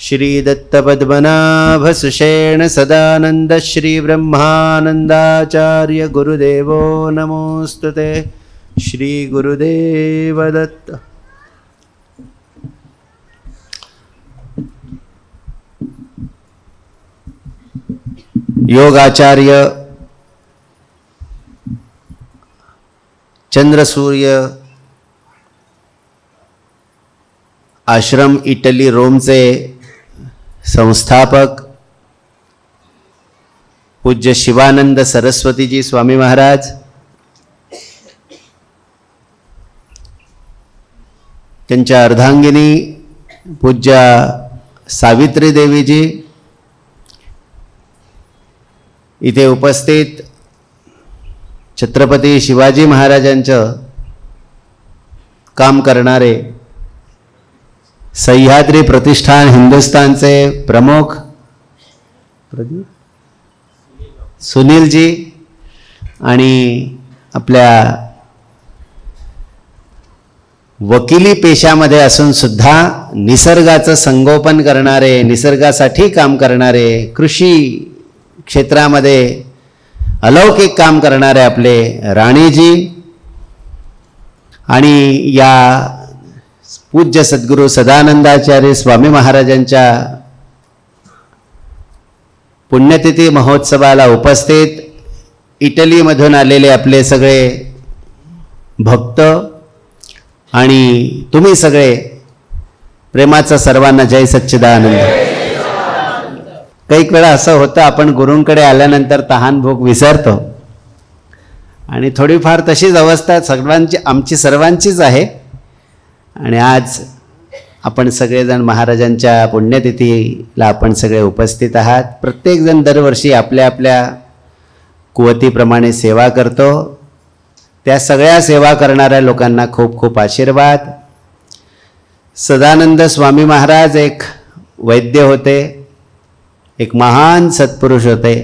श्री दत्तपद्मनाभ सुषेण सदानंद श्री ब्रह्मानंदाचार्य गुरुदेवो नमोस्तुते। श्री गुरुदेव दत्त। योगाचार्य चंद्रसूर्य आश्रम इटली रोमचे संस्थापक पूज्य शिवानंद सरस्वतीजी स्वामी महाराज, त्यांच्या अर्धांगिनी पूज्य सावित्री देवीजी, इथे उपस्थित छत्रपती शिवाजी महाराजांचं काम करणारे सह्याद्री प्रतिष्ठान हिंदुस्थानचे प्रमुख सुनीलजी आणि आपल्या वकिली पेशामध्ये असून सुद्धा निसर्गाचं संगोपन करणारे, निसर्गासाठी काम करणारे, कृषी क्षेत्रामध्ये अलौकिक काम करणारे आपले राणीजी आणि या पूज्य सद्गुरू सदानंदाचार्य स्वामी महाराजांच्या पुण्यतिथी महोत्सवाला उपस्थित इटलीमधून आलेले आपले सगळे भक्त आणि तुम्ही सगळे, प्रेमाचा सर्वांना जय सच्चिदानंद। काही वेळा असं होतं, आपण गुरूंकडे आल्यानंतर तहान भूक विसरतो आणि थोडीफार तशीच अवस्था सर्वांची, आमची सर्वांचीच आहे। आणि आज आपण सगळेजण महाराजांच्या पुण्यतिथीला आपण सगळे उपस्थित आहात। प्रत्येकजण दरवर्षी आपल्या आपल्या कुवतीप्रमाणे सेवा करतो। त्या सगळ्या सेवा करणाऱ्या लोकांना खूप खूप आशीर्वाद। सदानंद स्वामी महाराज एक वैद्य होते, एक महान सत्पुरुष होते,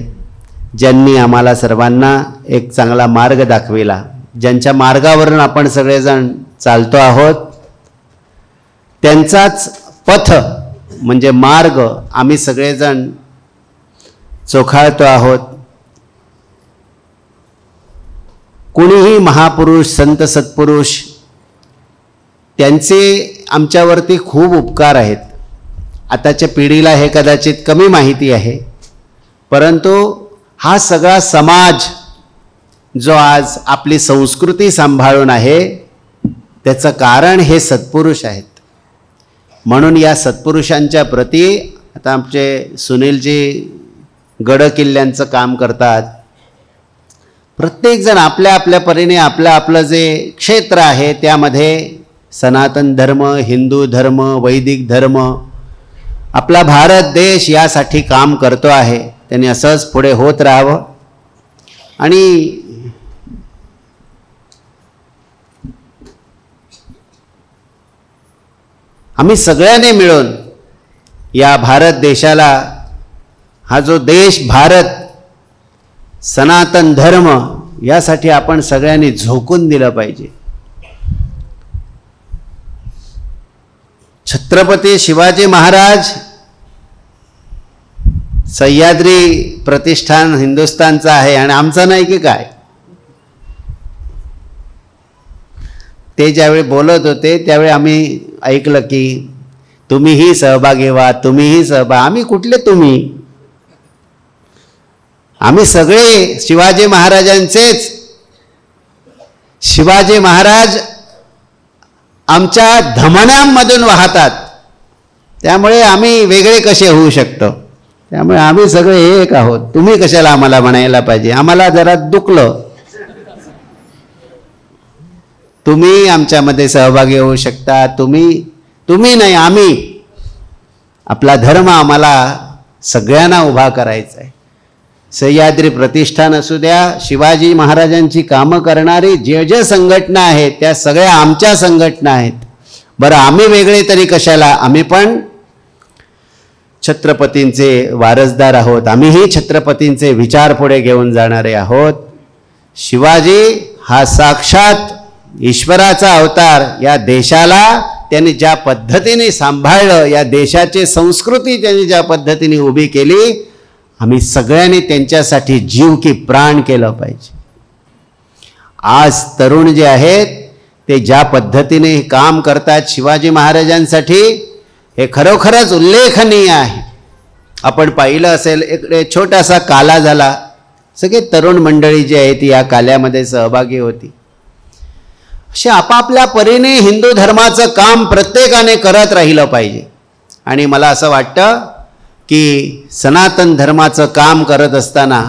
ज्यांनी आम्हाला सर्वांना एक चांगला मार्ग दाखविला, ज्यांच्या मार्गावरून आपण सगळेजण चालतो आहोत। त्यांचाच पथ म्हणजे मार्ग आम्ही सगळेजण चोखाळतो आहोत। कुणीही महापुरुष संत सत्पुरुष त्यांचे आमच्यावरती खूप उपकार आहेत। आताच्या पिढीला हे कदाचित कमी माहिती आहे, परंतु हा सगळा समाज जो आज आपली संस्कृती सांभाळून आहे त्याचं कारण हे सत्पुरुष आहेत। म्हणून या सत्पुरुषांच्या प्रती आता आमचे सुनीलजी गड किल्ल्यांचं काम करतात। प्रत्येकजण आपल्या आपल्या परीने आपलं आपलं जे क्षेत्र आहे त्यामध्ये सनातन धर्म, हिंदू धर्म, वैदिक धर्म, आपला भारत देश यासाठी काम करतो आहे। त्यांनी असंच पुढे होत राहावं। आणि आम्ही सगळ्यांनी मिळून या भारत देशाला, हा जो देश भारत, सनातन धर्म यासाठी आपण सगळ्यांनी झोकून दिलं पाहिजे। छत्रपती शिवाजी महाराज सह्याद्री प्रतिष्ठान हिंदुस्थानचा आहे आणि आमचा नाही की काय? ते ज्यावेळी बोलत होते त्यावेळी आम्ही ऐकलं की तुम्हीही सहभागी व्हा, तुम्हीही सहभागी। आम्ही कुठले तुम्ही? आम्ही सगळे शिवाजी महाराजांचेच। शिवाजी महाराज आमच्या धमन्यांमधून वाहतात, त्यामुळे आम्ही वेगळे कसे होऊ शकतो? त्यामुळे आम्ही सगळे एक आहोत। तुम्ही कशाला आम्हाला म्हणायला पाहिजे? आम्हाला जरा दुखलं, तुम्ही आमच्यामध्ये सहभागी होऊ शकता। तुम्ही नाही, आम्ही। आपला धर्म आम्हाला सगळ्यांना उभा करायचा आहे। सह्याद्री प्रतिष्ठान असू द्या, शिवाजी महाराजांची कामं करणारी जे जे संघटना आहेत त्या सगळ्या आमच्या संघटना आहेत। बरं, आम्ही वेगळे तरी कशाला? आम्ही पण छत्रपतींचे वारसदार आहोत। आम्हीही छत्रपतींचे विचार पुढे घेऊन जाणारे आहोत। शिवाजी हा साक्षात ईश्वराचा अवतार, या देशाला त्यांनी ज्या पद्धतीने सांभाळलं, या देशाची संस्कृती त्यांनी ज्या पद्धतीने उभी केली, आम्ही सगळ्यांनी त्यांच्यासाठी जीव की प्राण केलं पाहिजे. आज तरुण जे आहेत ते ज्या पद्धतीने काम करतात शिवाजी महाराजांसाठी, हे खरोखरच उल्लेखनीय आहे. आपण पाहिलं असेल, एक छोटासा काला झाला, सगळे तरुण मंडळी जी आहे ती या काल्यामध्ये सहभागी होती. अशा आपापल्या परीने हिंदू धर्माचं काम प्रत्येकाने करत राहिलं पाहिजे. आणि मला असं वाटतं की सनातन धर्माचं काम करत असताना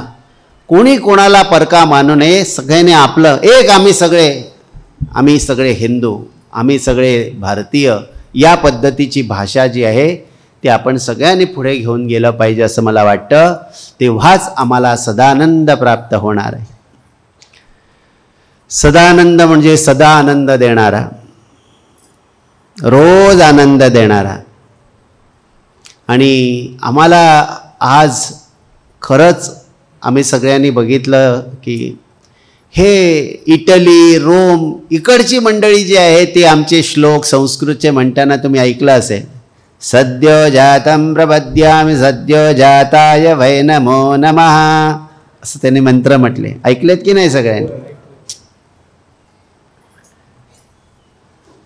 कोणी कोणाला परका मानू नये. सगळ्यांनी आपलं एक, आम्ही सगळे हिंदू, आम्ही सगळे भारतीय, या पद्धतीची भाषा जी आहे ती आपण सगळ्यांनी पुढे घेऊन गेलं पाहिजे असं मला वाटतं. तेव्हाच आम्हाला सदानंद प्राप्त होणार आहे. सदानंद म्हणजे सदा आनंद देणारा, रोज आनंद देणारा. आणि आम्हाला आज खरंच आम्ही सगळ्यांनी बघितलं की हे इटली, रोम इकडची मंडळी जी आहे ती आमचे श्लोक संस्कृतचे म्हणताना तुम्ही ऐकलं असेल. सद्यो जातं प्रपद्यामि सद्यो जाताय वै नमो नमः असं त्यांनी मंत्र म्हटले. ऐकलेत की नाही सगळ्यांनी?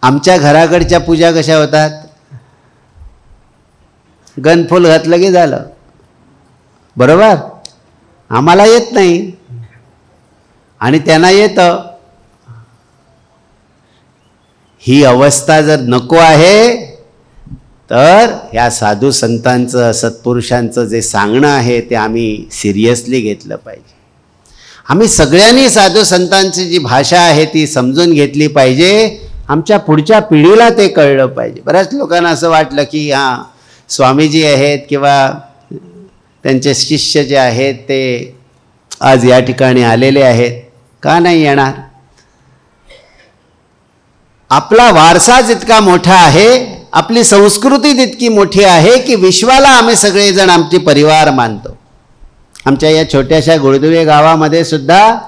आमच्या घराकडच्या पूजा कशा होतात? गणफूल घातलं की झालं, बरोबर? आम्हाला येत नाही आणि त्यांना येतं. ही अवस्था जर नको आहे तर या साधू संतांचं, सत्पुरुषांचं जे सांगणं आहे ते आम्ही सिरियसली घेतलं पाहिजे. आम्ही सगळ्यांनी साधू संतांची जी भाषा आहे ती समजून घेतली पाहिजे. आमच्या पुढच्या पिढीला ते कळलं पाहिजे. बऱ्याच लोकांना असं वाटलं की हां, स्वामीजी आहेत किंवा त्यांचे शिष्य जे आहेत ते आज या ठिकाणी आलेले आहेत, का नाही येणार? आपला वारसाच इतका मोठा आहे, आपली संस्कृती तितकी मोठी आहे की विश्वाला आम्ही सगळेजण आमचे परिवार मानतो. आमच्या या छोट्याशा गुळदुवे गावामध्ये सुद्धा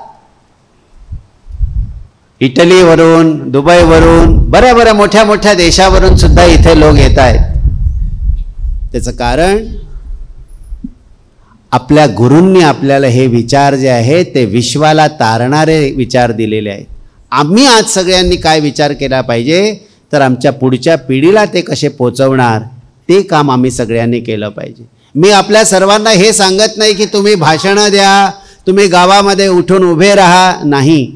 इटलीवरून, दुबईवरून, बऱ्या मोठ्या मोठ्या देशावरून सुद्धा इथे लोक येत आहेत. त्याचं कारण आपल्या गुरूंनी आपल्याला हे विचार जे आहेत ते विश्वाला तारणारे विचार दिलेले आहेत. आम्ही आज सगळ्यांनी काय विचार केला पाहिजे तर आमच्या पुढच्या पिढीला ते कसे पोचवणार ते काम आम्ही सगळ्यांनी केलं पाहिजे. मी आपल्या सर्वांना हे सांगत नाही की तुम्ही भाषणं द्या, तुम्ही गावामध्ये उठून उभे राहा, नाही.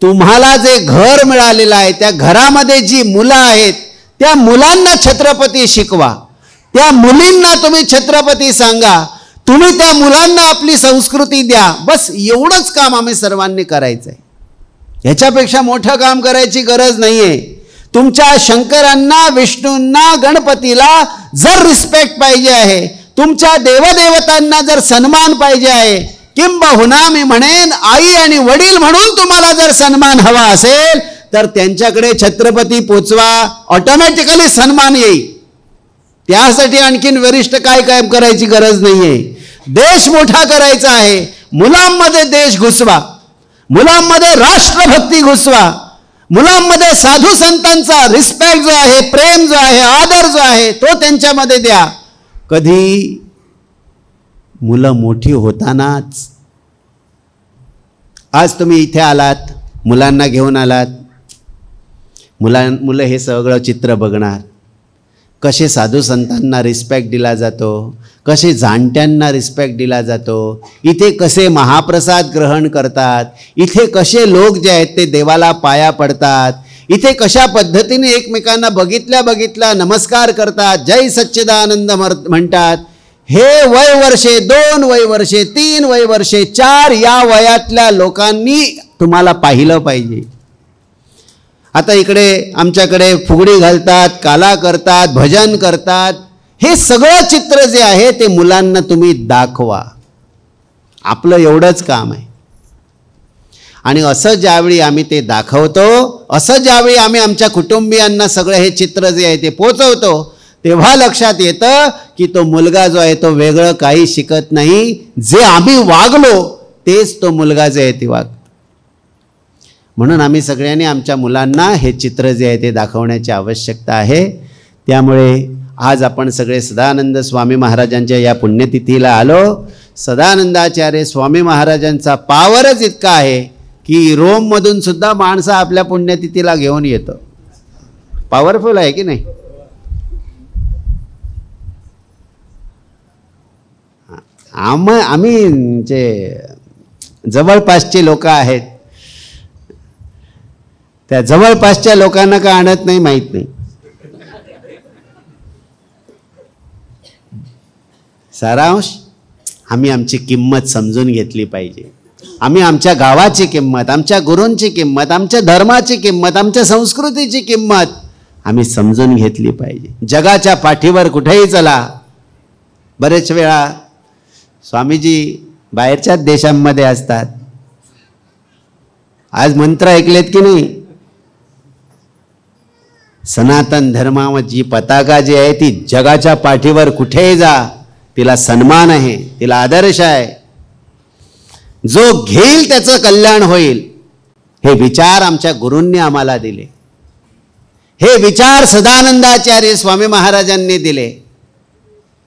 तुम्हाला जे घर मिळालेलं आहे त्या घरामध्ये जी मुलं आहेत त्या मुलांना छत्रपती शिकवा, त्या मुलींना तुम्ही छत्रपती सांगा, तुम्ही त्या मुलांना आपली संस्कृती द्या. बस एवढंच काम आम्ही सर्वांनी करायचं आहे. ह्याच्यापेक्षा मोठं काम करायची गरज नाही आहे. तुमच्या शंकरांना, विष्णूंना, गणपतीला जर रिस्पेक्ट पाहिजे आहे, तुमच्या देवदेवतांना जर सन्मान पाहिजे आहे, किंबहुना मी म्हणेन आई आणि वडील म्हणून तुम्हाला जर सन्मान हवा असेल तर त्यांच्याकडे छत्रपती पोचवा, ऑटोमॅटिकली सन्मान येईल. त्यासाठी आणखीन वरिष्ठ काय काम करायची गरज नाही आहे. देश मोठा करायचा आहे, मुलांमध्ये देश घुसवा, मुलांमध्ये राष्ट्रभक्ती घुसवा, मुलांमध्ये साधू संतांचा रिस्पेक्ट जो आहे, प्रेम जो आहे, आदर जो आहे तो त्यांच्यामध्ये द्या. कधी मुलं मोठी होतानाच. आज तुम्ही इथे आलात, मुलांना घेऊन आलात, मुलं हे सगळं चित्र बघणार. कसे साधू संतांना रिस्पेक्ट दिला जातो, कसे जाणत्यांना रिस्पेक्ट दिला जातो, इथे कसे महाप्रसाद ग्रहण करतात, इथे कसे लोक जे आहेत ते देवाला पाया पडतात, इथे कशा पद्धतीने एकमेकांना बघितल्या नमस्कार करतात, जय सच्चिदानंद म्हणतात. हे वय वर्षे 2 वय वर्षे 3 वय वर्षे 4 या वयातल्या लोकांनी तुम्हाला पाहिलं पाहिजे. आता इकडे आमच्याकडे फुगडी घालतात, काला करतात, भजन करतात. हे सगळं चित्र जे आहे ते मुलांना तुम्ही दाखवा. आपलं एवढंच काम आहे. आणि असं ज्यावेळी आम्ही ते दाखवतो, असं ज्यावेळी आम्ही आमच्या कुटुंबियांना सगळं हे चित्र जे आहे ते पोचवतो, तेव्हा लक्षात येतं की तो मुलगा जो आहे तो वेगळं काही शिकत नाही. जे आम्ही वागलो तेच तो मुलगा जे आहे ते वागतो. म्हणून आम्ही सगळ्यांनी आमच्या मुलांना हे चित्र जे आहे ते दाखवण्याची आवश्यकता आहे. त्यामुळे आज आपण सगळे सदानंद स्वामी महाराजांच्या या पुण्यतिथीला आलो. सदानंदाचार्य स्वामी महाराजांचा पावरच इतका आहे की रोममधून सुद्धा माणसं आपल्या पुण्यतिथीला घेऊन येतं. पॉवरफुल आहे की नाही? आम्ही जे जवळपासचे लोक आहेत त्या जवळपासच्या लोकांना का आणत नाही माहीत नाही. सारांश, आम्ही आमची किंमत समजून घेतली पाहिजे. आम्ही आमच्या गावाची किंमत, आमच्या गुरूंची किंमत, आमच्या धर्माची किंमत, आमच्या संस्कृतीची किंमत आम्ही समजून घेतली पाहिजे. जगाच्या पाठीवर कुठेही चला. बरेच वेळा स्वामीजी बाहेरच्याच देशांमध्ये असतात. आज मंत्र ऐकलेत की नाही? सनातन धर्माची पताका जी आहे ती जगाच्या पाठीवर कुठेही जा तिला सन्मान आहे, तिला आदर्श आहे. जो घेईल त्याचं कल्याण होईल हे विचार आमच्या गुरूंनी आम्हाला दिले. हे विचार सदानंदाचार्य स्वामी महाराजांनी दिले.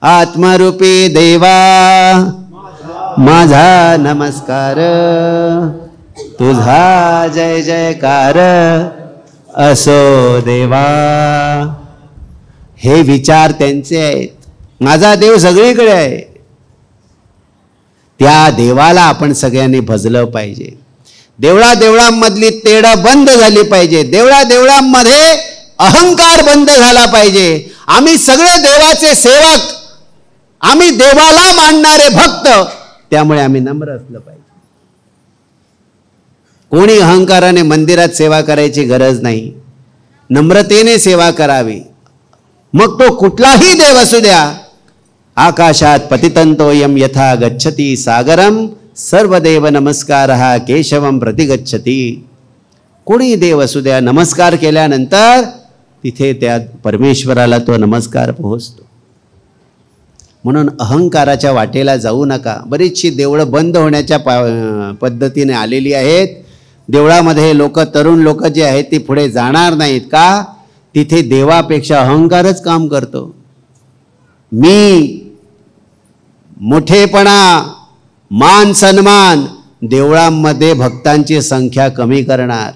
आत्मरूपी देवा माझा नमस्कार, तुझा जय जयकार असो देवा. हे विचार त्यांचे आहेत. माझा देव सगळीकडे आहे. त्या देवाला आपण सगळ्यांनी भजलं पाहिजे. देवळांमधली तेढं बंद झाली पाहिजे. देवळांमध्ये अहंकार बंद झाला पाहिजे. आम्ही सगळे देवाचे सेवक, आम्ही देवाला मानणारे भक्त, त्यामुळे आम्ही नम्र असलं पाहिजे. कोणी अहंकाराने मंदिरात सेवा करायची गरज नाही. नम्रतेने सेवा करावी. मग तो कुठलाही देव असू द्या. आकाशात पतितंतोयम यथा गच्छति सागरम सर्वदेव नमस्कारः केशवम प्रतिगच्छति. कोणी देव असू द्या, नमस्कार केल्यानंतर तिथे त्या परमेश्वराला तो नमस्कार पोहोचतो. म्हणून अहंकाराच्या वाटेला जाऊ नका. बरीचशी देवळं बंद होण्याच्या पद्धतीने आलेली आहेत. देवळामध्ये तरुण लोक जे आहेत ती पुढे जाणार नाहीत का? तिथे देवापेक्षा अहंकारच काम करतो. मी, मोठेपणा, मान सन्मान देवळांमध्ये भक्तांची संख्या कमी करणार.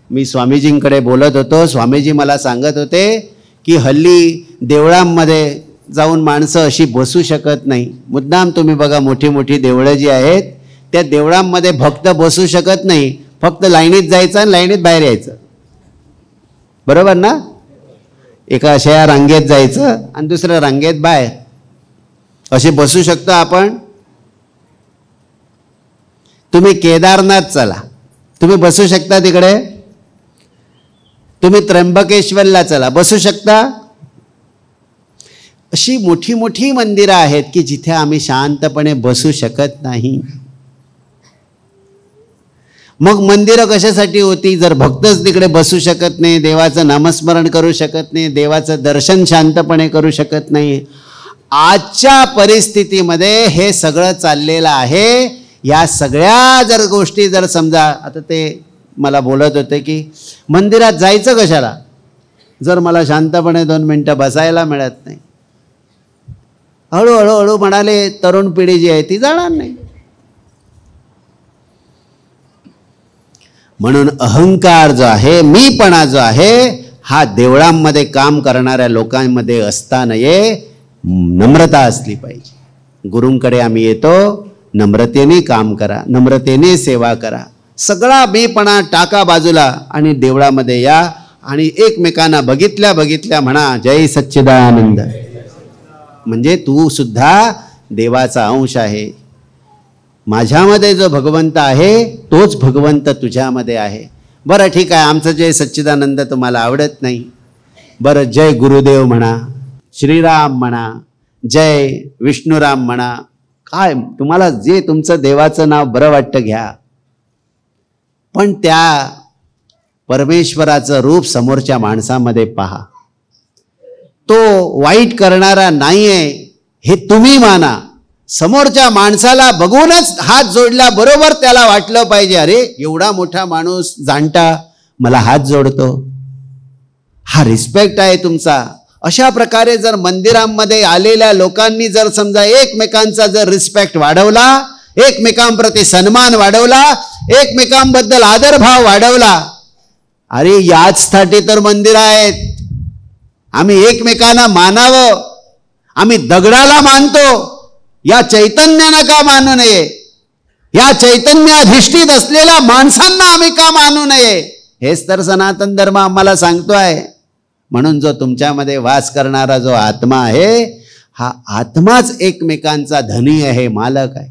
मी स्वामीजींकडे बोलत होतो. स्वामीजी मला सांगत होते की हल्ली देवळांमध्ये जाऊन माणसं अशी बसू शकत नाही. मुद्दाम तुम्ही बघा, मोठी मोठी देवळं जी आहेत त्या देवळांमध्ये भक्त बसू शकत नाही. फक्त लाईनीत जायचं आणि लाईनीत बाहेर यायचं. बरोबर ना? एका अशा रांगेत जायचं आणि दुसऱ्या रांगेत बाहेर. असे बसू शकतो आपण? तुम्ही केदारनाथ चला, तुम्ही बसू शकता तिकडे. तुम्ही त्र्यंबकेश्वरला चला, बसू शकता. अशी मोठी मोठी मंदिरं आहेत की जिथे आम्ही शांतपणे बसू शकत नाही. मग मंदिरं कशासाठी होती? जर भक्तच तिकडे बसू शकत नाही, देवाचं नामस्मरण करू शकत नाही, देवाचं दर्शन शांतपणे करू शकत नाही. आजच्या परिस्थितीमध्ये हे सगळं चाललेलं आहे. या सगळ्या जर गोष्टी जर समजा, आता ते मला बोलत होते की मंदिरात जायचं कशाला जर मला शांतपणे 2 मिनिटं बसायला मिळत नाही. हळूहळू म्हणाले तरुण पिढी जी आहे ती जाणार नाही. म्हणून अहंकार जो आहे, मीपणा जो आहे, हा देवळांमध्ये काम करणाऱ्या लोकांमध्ये असता नये. नम्रता असली पाहिजे. गुरूंकडे आम्ही येतो, नम्रतेने काम करा, नम्रतेने सेवा करा. सगळा मीपणा टाका बाजूला आणि देवळामध्ये या आणि एकमेकांना बघितल्या बघितल्या म्हणा जय सच्चिदानंद. म्हणजे तू सुद्धा देवाचा अंश आहे. माझ्यामध्ये जो भगवंत आहे तोच भगवंत तुझ्यामध्ये आहे. बरं ठीक आहे, आमचं जय सच्चिदानंद तुम्हाला आवडत नाही. बरं जय गुरुदेव म्हणा, श्रीराम म्हणा, जय विष्णुराम म्हणा, काय तुम्हाला जे तुमचं देवाचं नाव बरं वाटतं घ्या. पण त्या परमेश्वराचं रूप समोरच्या माणसामध्ये पहा. तो वाईट करणारा नाहीये हे तुम्ही माना. समोरच्या माणसाला बघूनच हात जोडल्याबरोबर त्याला वाटलं पाहिजे, अरे एवढा मोठा माणूस जाणता मला हात जोडतो, हा रिस्पेक्ट आहे तुमचा. अशा प्रकारे जर मंदिरांमध्ये आलेल्या लोकांनी जर समजा एकमेकांचा जर रिस्पेक्ट वाढवला, एकमेकांप्रती सन्मान वाढवला, एकमेकांबद्दल आदरभाव वाढवला, अरे याचसाठी तर मंदिर आहेत. आम्ही एकमेकांना मानावं. आम्ही दगडाला मानतो, या चैतन्यानं का मानू नये? या चैतन्याधिष्ठित असलेल्या माणसांना आम्ही का मानू नये? हेच तर सनातन धर्म आम्हाला सांगतोय. म्हणून जो तुमच्यामध्ये वास करणारा जो आत्मा आहे, हा आत्माच एकमेकांचा धनी आहे, मालक आहे.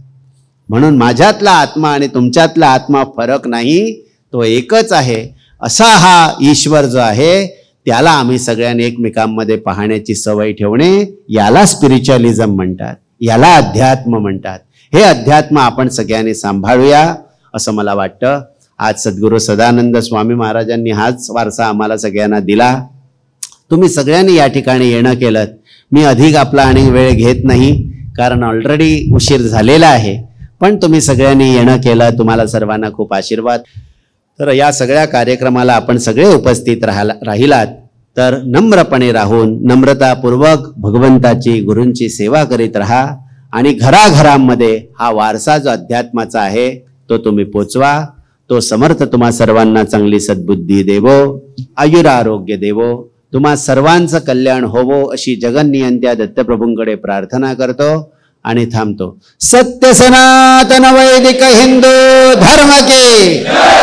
म्हणून माझ्यातला आत्मा आणि तुमच्यातला आत्मा फरक नाही, तो एकच आहे. असा हा ईश्वर जो आहे त्याला आम्ही सगळ्यांनी एकमेकांमध्ये पाहण्याची सवय ठेवणे, याला स्पिरिच्युअलिझम म्हणतात, याला अध्यात्म म्हणतात. हे अध्यात्म आपण सगळ्यांनी सांभाळूया असं मला वाटतं. आज सद्गुरू सदानंद स्वामी महाराजांनी हाच वारसा आम्हाला सगळ्यांना दिला. तुम्ही सगळ्यांनी या ठिकाणी येणं केलं. मी अधिक आपला आणि वेळ घेत नाही, कारण ऑलरेडी उशीर झालेला आहे. पण तुम्ही सगळ्यांनी येणं केलं, तुम्हाला सर्वांना खूप आशीर्वाद. तर या सगळ्या कार्यक्रमाला आपण सगळे उपस्थित राहिलात तर नम्रपणे राहून नम्रतापूर्वक भगवंताची गुरूंची सेवा करीत राहा आणि घराघरांमध्ये हा वारसा जो अध्यात्माचा आहे तो तुम्ही पोचवा. तो समर्थ तुम्हा सर्वांना चांगली सद्बुद्धी देवो, आयुर आरोग्य देवो, तुम्हा सर्वांचं कल्याण होवो अशी जगन्नियंत्या दत्तप्रभूंकडे प्रार्थना करतो आणि थांबतो. सत्य सनातन वैदिक हिंदू धर्म के